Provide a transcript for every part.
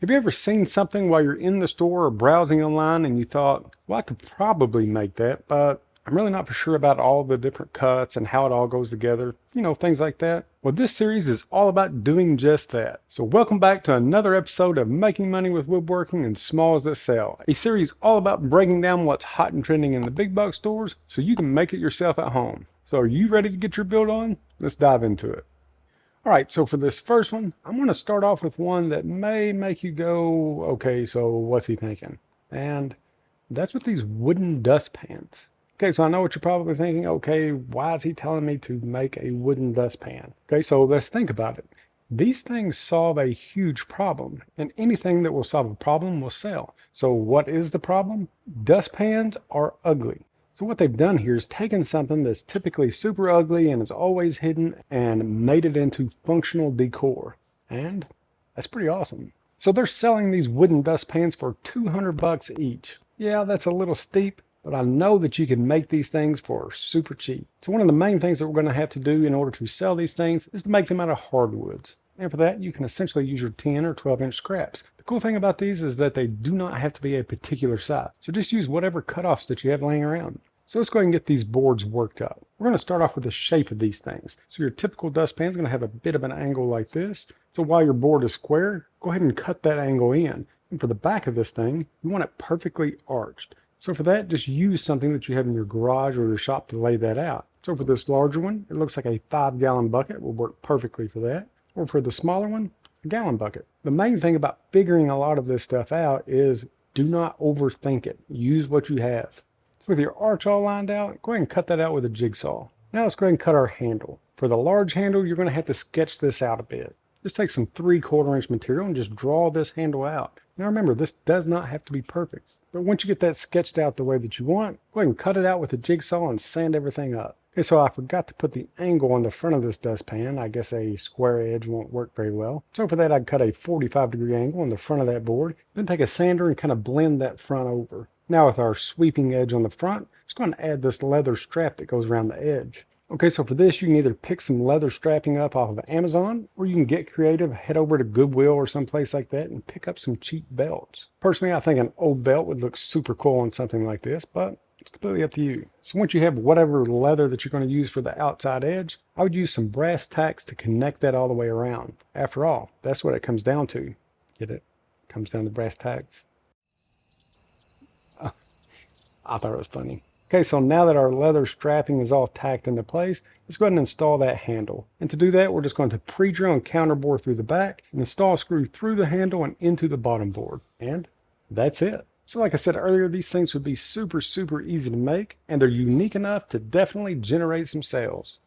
Have you ever seen something while you're in the store or browsing online and you thought, well, I could probably make that, but I'm really not for sure about all the different cuts and how it all goes together, things like that? Well, this series is all about doing just that. So welcome back to another episode of Making Money with Woodworking and Smalls That Sell, a series all about breaking down what's hot and trending in the big box stores so you can make it yourself at home. So are you ready to get your build on? Let's dive into it. All right, so for this first one, I'm going to start off with one that may make you go, okay, so what's he thinking? And that's with these wooden dustpans. Okay, so I know what you're probably thinking, okay, why is he telling me to make a wooden dustpan? Okay, so let's think about it. These things solve a huge problem, and anything that will solve a problem will sell. So what is the problem? Dustpans are ugly. So what they've done here is taken something that's typically super ugly and is always hidden and made it into functional decor. And that's pretty awesome. So they're selling these wooden dustpans for $200 each. Yeah, that's a little steep, but I know that you can make these things for super cheap. So one of the main things that we're going to have to do in order to sell these things is to make them out of hardwoods. And for that, you can essentially use your 10 or 12-inch scraps. The cool thing about these is that they do not have to be a particular size. So just use whatever cutoffs that you have laying around. So let's go ahead and get these boards worked up. We're going to start off with the shape of these things. So your typical dustpan is going to have a bit of an angle like this. So while your board is square, go ahead and cut that angle in. And for the back of this thing, you want it perfectly arched. So for that, just use something that you have in your garage or your shop to lay that out. So for this larger one, it looks like a 5-gallon bucket will work perfectly for that. Or for the smaller one, a gallon bucket. The main thing about figuring a lot of this stuff out is do not overthink it. Use what you have. With your arch all lined out, go ahead and cut that out with a jigsaw. Now let's go ahead and cut our handle. For the large handle, you're going to have to sketch this out a bit. Just take some 3/4 inch material and just draw this handle out. Now remember, this does not have to be perfect. But once you get that sketched out the way that you want, go ahead and cut it out with a jigsaw and sand everything up. Okay, so I forgot to put the angle on the front of this dustpan. I guess a square edge won't work very well. So for that, I'd cut a 45-degree angle on the front of that board, then take a sander and kind of blend that front over. Now with our sweeping edge on the front, it's going to add this leather strap that goes around the edge. Okay, so for this, you can either pick some leather strapping up off of Amazon, or you can get creative, head over to Goodwill or someplace like that and pick up some cheap belts. Personally, I think an old belt would look super cool on something like this, but it's completely up to you. So once you have whatever leather that you're going to use for the outside edge, I would use some brass tacks to connect that all the way around. After all, that's what it comes down to. Get it? It comes down to brass tacks. I thought it was funny. Okay, so now that our leather strapping is all tacked into place, let's go ahead and install that handle. And to do that, we're just going to pre-drill and counterbore through the back and install a screw through the handle and into the bottom board. And that's it. So like I said earlier, these things would be super easy to make, and they're unique enough to definitely generate some sales.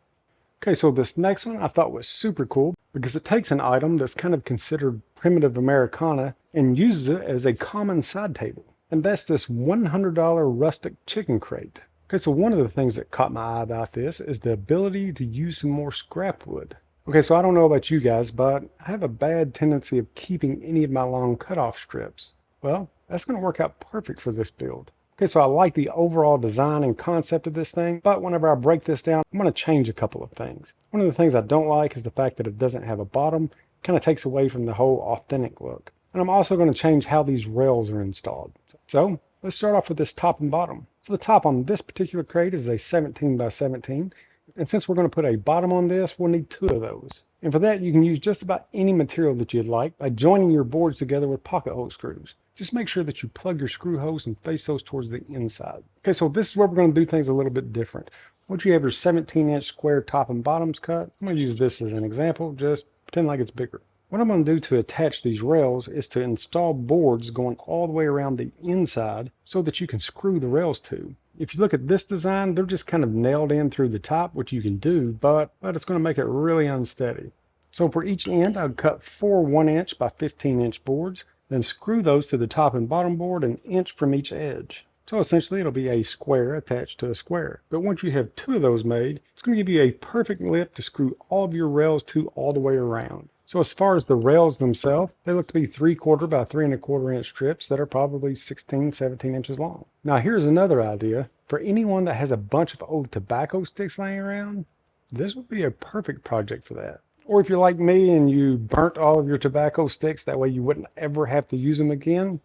Okay, so this next one I thought was super cool because it takes an item that's kind of considered primitive Americana and uses it as a common side table. And that's this $100 Rustic chicken crate. Okay, so one of the things that caught my eye about this is the ability to use some more scrap wood. Okay, so I don't know about you guys, but I have a bad tendency of keeping any of my long cutoff strips. Well, that's going to work out perfect for this build. Okay, so I like the overall design and concept of this thing, but whenever I break this down, I'm going to change a couple of things. One of the things I don't like is the fact that it doesn't have a bottom. It kind of takes away from the whole authentic look. And I'm also going to change how these rails are installed. So let's start off with this top and bottom. So the top on this particular crate is a 17 by 17. And since we're going to put a bottom on this, we'll need 2 of those. And for that, you can use just about any material that you'd like by joining your boards together with pocket hole screws. Just make sure that you plug your screw holes and face those towards the inside. Okay, so this is where we're going to do things a little bit different. Once you have your 17-inch square top and bottoms cut, I'm going to use this as an example. Just pretend like it's bigger. What I'm going to do to attach these rails is to install boards going all the way around the inside so that you can screw the rails to. If you look at this design, they're just kind of nailed in through the top, which you can do, but it's going to make it really unsteady. So for each end, I'll cut 4 1-inch by 15-inch boards, then screw those to the top and bottom board an inch from each edge. So essentially it'll be a square attached to a square. But once you have 2 of those made, it's going to give you a perfect lip to screw all of your rails to all the way around. So as far as the rails themselves, they look to be 3/4 by 3¼ inch strips that are probably 16, 17 inches long. Now here's another idea. For anyone that has a bunch of old tobacco sticks laying around, this would be a perfect project for that. Or if you're like me and you burnt all of your tobacco sticks, that way you wouldn't ever have to use them again,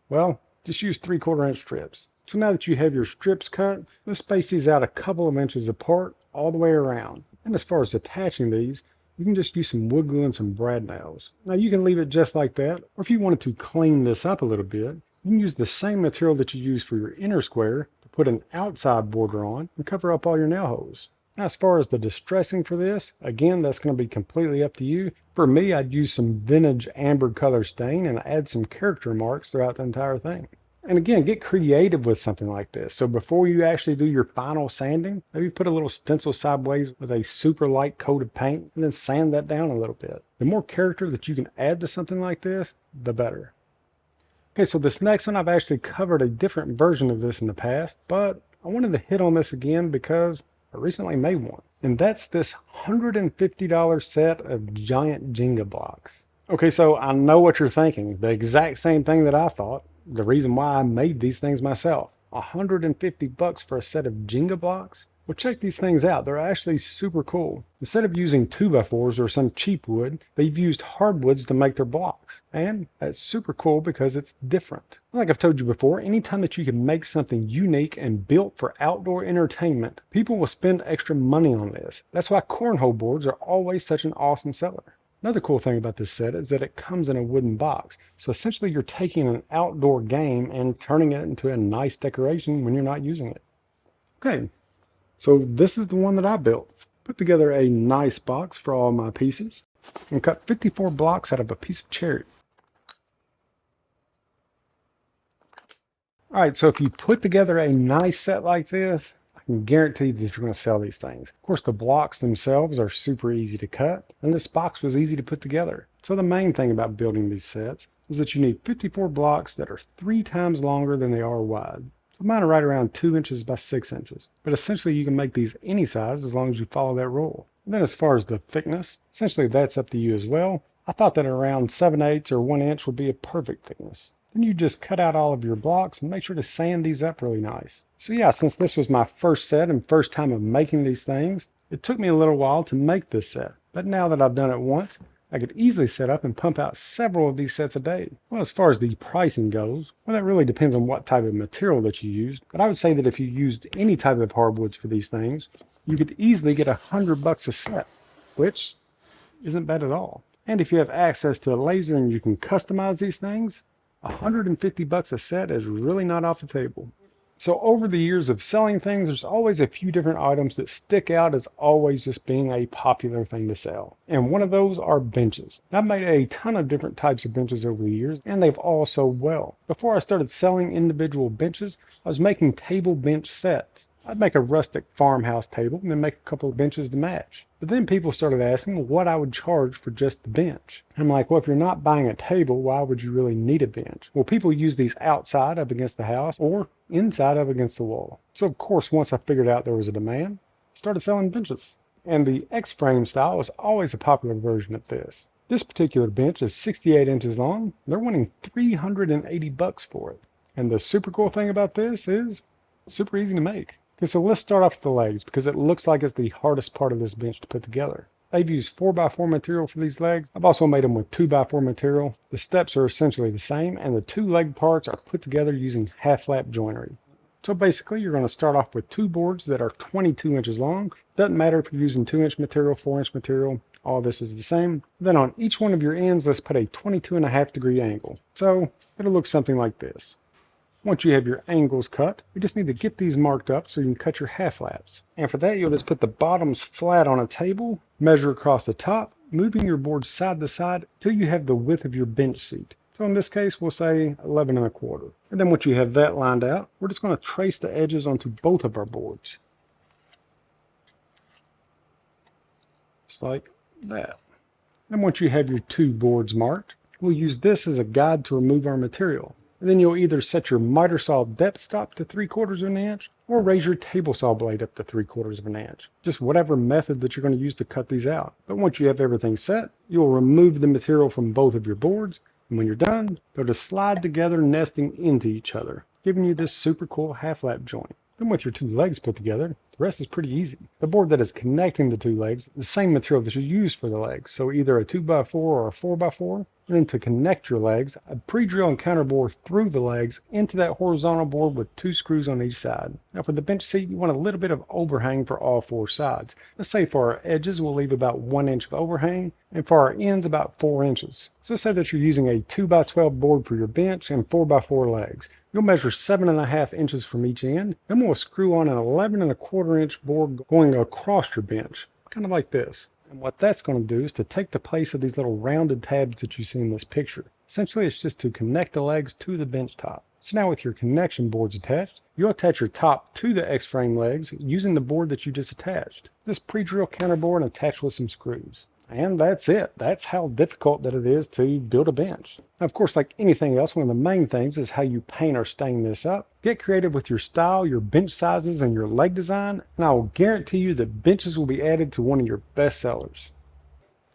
well, just use 3/4 inch strips. So now that you have your strips cut, let's space these out a couple of inches apart all the way around. And as far as attaching these, you can just use some wood glue and some brad nails. Now you can leave it just like that, or if you wanted to clean this up a little bit, you can use the same material that you use for your inner square to put an outside border on and cover up all your nail holes. Now, as far as the distressing for this, again, that's going to be completely up to you. For me, I'd use some vintage amber color stain and add some character marks throughout the entire thing. And again, get creative with something like this. So before you actually do your final sanding, maybe put a little stencil sideways with a super light coat of paint and then sand that down a little bit. The more character that you can add to something like this, the better. Okay, so this next one, I've actually covered a different version of this in the past, but I wanted to hit on this again because I recently made one. And that's this $150 set of giant Jenga blocks. Okay, so I know what you're thinking. The exact same thing that I thought. The reason why I made these things myself. $150 for a set of Jenga blocks? Well, check these things out. They're actually super cool. Instead of using 2x4s or some cheap wood, they've used hardwoods to make their blocks. And that's super cool because it's different. Like I've told you before, anytime that you can make something unique and built for outdoor entertainment, people will spend extra money on this. That's why cornhole boards are always such an awesome seller. Another cool thing about this set is that it comes in a wooden box. So essentially you're taking an outdoor game and turning it into a nice decoration when you're not using it. Okay, so this is the one that I built. Put together a nice box for all my pieces and cut 54 blocks out of a piece of cherry. All right, so if you put together a nice set like this, I can guarantee that you're going to sell these things. Of course, the blocks themselves are super easy to cut, and this box was easy to put together. So the main thing about building these sets is that you need 54 blocks that are 3 times longer than they are wide. So mine are right around 2 inches by 6 inches. But essentially you can make these any size as long as you follow that rule. And then as far as the thickness, essentially that's up to you as well. I thought that around 7/8 or 1 inch would be a perfect thickness. Then you just cut out all of your blocks and make sure to sand these up really nice. So yeah, since this was my first set and first time of making these things, it took me a little while to make this set. But now that I've done it once, I could easily set up and pump out several of these sets a day. Well, as far as the pricing goes, well, that really depends on what type of material that you used. But I would say that if you used any type of hardwoods for these things, you could easily get $100 a set, which isn't bad at all. And if you have access to a laser and you can customize these things, $150 a set is really not off the table. So over the years of selling things, there's always a few different items that stick out as always just being a popular thing to sell. And one of those are benches. I've made a ton of different types of benches over the years, and they've all sold well. Before I started selling individual benches, I was making table bench sets. I'd make a rustic farmhouse table and then make a couple of benches to match. But then people started asking what I would charge for just the bench. I'm like, well, if you're not buying a table, why would you really need a bench? Well, people use these outside up against the house or inside up against the wall. So of course, once I figured out there was a demand, I started selling benches. And the X-frame style was always a popular version of this. This particular bench is 68 inches long. They're wanting $380 for it. And the super cool thing about this is it's super easy to make. Okay, so let's start off with the legs because it looks like it's the hardest part of this bench to put together. They've used 4x4 material for these legs. I've also made them with 2x4 material. The steps are essentially the same and the 2 leg parts are put together using half-lap joinery. So basically you're going to start off with 2 boards that are 22 inches long. Doesn't matter if you're using 2-inch material, 4-inch material, all this is the same. Then on each one of your ends, let's put a 22.5-degree angle. So it'll look something like this. Once you have your angles cut, you just need to get these marked up so you can cut your half laps. And for that, you'll just put the bottoms flat on a table, measure across the top, moving your board side to side till you have the width of your bench seat. So in this case, we'll say 11.25. And then once you have that lined out, we're just going to trace the edges onto both of our boards. Just like that. And once you have your 2 boards marked, we'll use this as a guide to remove our material. And then you'll either set your miter saw depth stop to 3/4 of an inch or raise your table saw blade up to 3/4 of an inch. Just whatever method that you're going to use to cut these out. But once you have everything set, you'll remove the material from both of your boards. And when you're done, they'll just slide together, nesting into each other, giving you this super cool half lap joint. Then with your two legs put together, the rest is pretty easy. The board that is connecting the two legs, the same material that you use for the legs, so either a 2x4 or a 4x4. And then to connect your legs, I pre-drill and counterbore through the legs into that horizontal board with 2 screws on each side. Now for the bench seat, you want a little bit of overhang for all 4 sides. Let's say for our edges, we'll leave about 1 inch of overhang, and for our ends, about 4 inches. So let's say that you're using a 2x12 board for your bench and 4x4 legs. You'll measure 7.5 inches from each end. Then we'll screw on an 11.25 inch board going across your bench, kind of like this. And what that's going to do is to take the place of these little rounded tabs that you see in this picture. Essentially, it's just to connect the legs to the bench top. So now with your connection boards attached, you'll attach your top to the X-frame legs using the board that you just attached. Just pre-drill counterbore and attach with some screws. And that's it. That's how difficult that it is to build a bench. Now, of course, like anything else, one of the main things is how you paint or stain this up. Get creative with your style, your bench sizes, and your leg design, and I will guarantee you that benches will be added to one of your best sellers.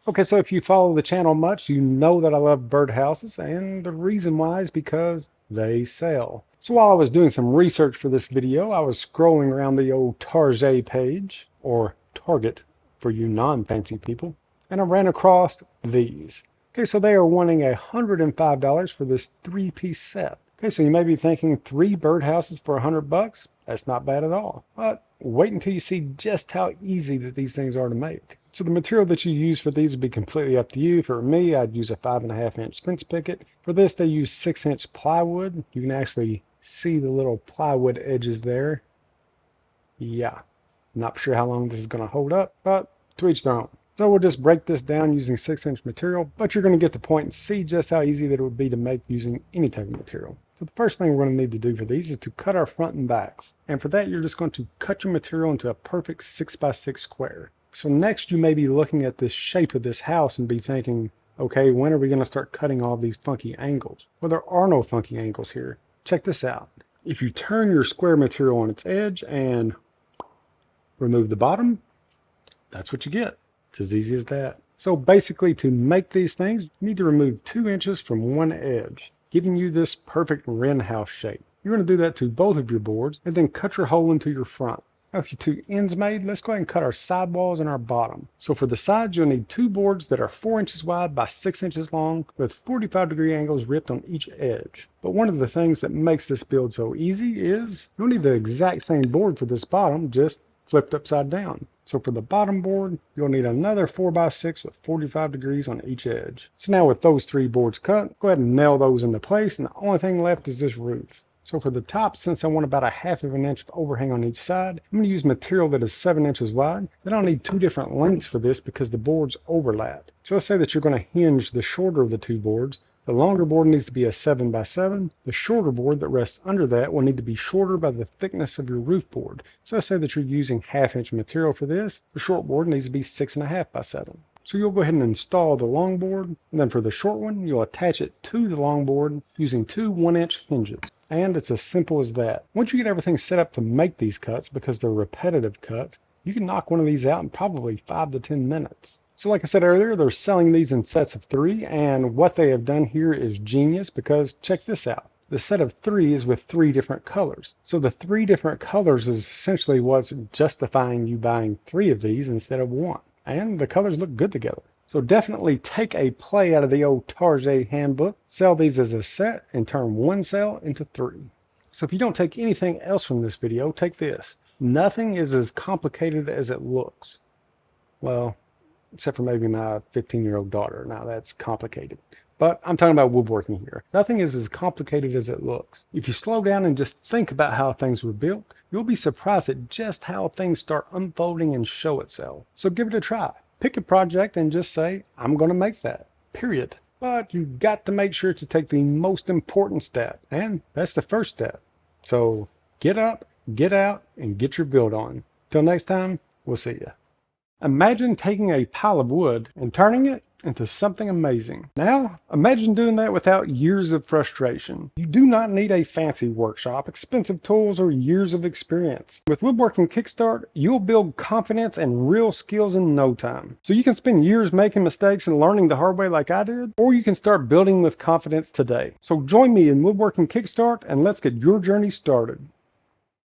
Okay, so if you follow the channel much, you know that I love birdhouses, and the reason why is because they sell. So while I was doing some research for this video, I was scrolling around the old Target page, or Target for you non-fancy people, and I ran across these. Okay, so they are wanting $105 for this 3-piece set. Okay, so you may be thinking 3 birdhouses for $100? That's not bad at all. But wait until you see just how easy that these things are to make. So the material that you use for these would be completely up to you. For me, I'd use a 5.5 inch fence picket. For this, they use 6 inch plywood. You can actually see the little plywood edges there. Yeah, not sure how long this is going to hold up, but to each their own. So we'll just break this down using 6 inch material, but you're going to get the point and see just how easy that it would be to make using any type of material. So the first thing we're going to need to do for these is to cut our front and backs. And for that, you're just going to cut your material into a perfect 6x6 square. So next you may be looking at this shape of this house and be thinking, okay, when are we going to start cutting all these funky angles? Well, there are no funky angles here. Check this out. If you turn your square material on its edge and remove the bottom, that's what you get. It's as easy as that. So basically, to make these things, you need to remove 2 inches from one edge, giving you this perfect wren house shape. You're going to do that to both of your boards and then cut your hole into your front. Now with your 2 ends made, let's go ahead and cut our sidewalls and our bottom. So for the sides, you'll need 2 boards that are 4 inches wide by 6 inches long with 45-degree angles ripped on each edge. But one of the things that makes this build so easy is you'll need the exact same board for this bottom, just flipped upside down. So for the bottom board, you'll need another 4x6 with 45 degrees on each edge. So now with those 3 boards cut, go ahead and nail those into place, and the only thing left is this roof. So for the top, since I want about 1/2 inch of overhang on each side, I'm going to use material that is 7 inches wide. Then I'll need 2 different lengths for this because the boards overlap. So let's say that you're going to hinge the shorter of the 2 boards. The longer board needs to be a 7x7. The shorter board that rests under that will need to be shorter by the thickness of your roof board. So let's say that you're using 1/2 inch material for this. The short board needs to be 6.5x7. So you'll go ahead and install the long board, and then for the short one, you'll attach it to the long board using 2 1-inch hinges. And it's as simple as that. Once you get everything set up to make these cuts, because they're repetitive cuts, you can knock one of these out in probably 5 to 10 minutes. So like I said earlier, they're selling these in sets of 3, and what they have done here is genius because check this out. The set of 3 is with 3 different colors. So the 3 different colors is essentially what's justifying you buying 3 of these instead of 1. And the colors look good together. So definitely take a play out of the old Target handbook, sell these as a set, and turn 1 sale into 3. So if you don't take anything else from this video, take this. Nothing is as complicated as it looks. Well, except for maybe my 15-year-old daughter. Now that's complicated. But I'm talking about woodworking here. Nothing is as complicated as it looks. If you slow down and just think about how things were built, you'll be surprised at just how things start unfolding and show itself. So give it a try. Pick a project and just say, I'm going to make that, period. But you've got to make sure to take the most important step, and that's the first step. So get up, get out, and get your build on. Till next time, we'll see ya. Imagine taking a pile of wood and turning it into something amazing. Now, imagine doing that without years of frustration. You do not need a fancy workshop, expensive tools, or years of experience. With Woodworking Kickstart, you'll build confidence and real skills in no time. So you can spend years making mistakes and learning the hard way like I did, or you can start building with confidence today. So join me in Woodworking Kickstart and let's get your journey started.